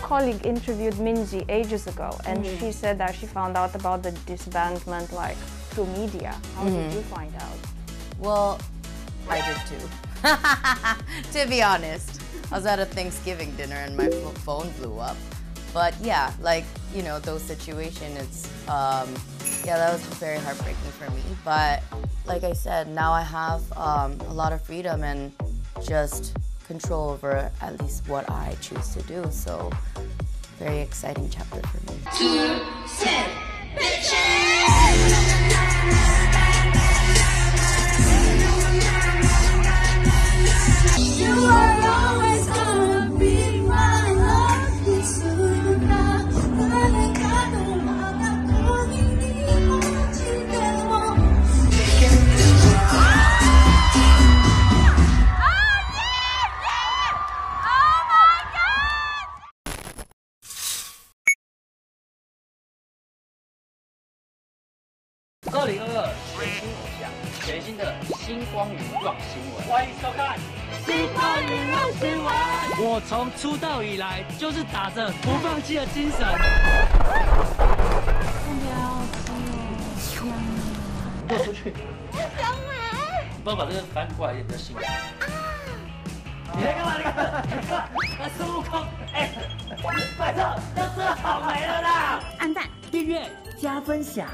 Colleague interviewed Minji ages ago, and she said that she found out about the disbandment like through media. How did you find out? Well, I did too. To be honest, I was at a Thanksgiving dinner and my phone blew up. But yeah, like, you know, those situations, it's yeah, that was very heartbreaking for me. But like I said, now I have a lot of freedom and just control over at least what I choose to do. So, very exciting chapter for me. 2, 3, You are always gonna be my lucky sugar.2022全新偶像，全新的星光云让新闻，欢迎收看星光云让新闻。我从出道以来就是打着不放弃的精神。给我出去！小美，帮我把这个翻过来一点比较新。你在干嘛？你干嘛？那孙悟空，哎，拜托，要吃草莓了啦！按赞、订阅、加分享。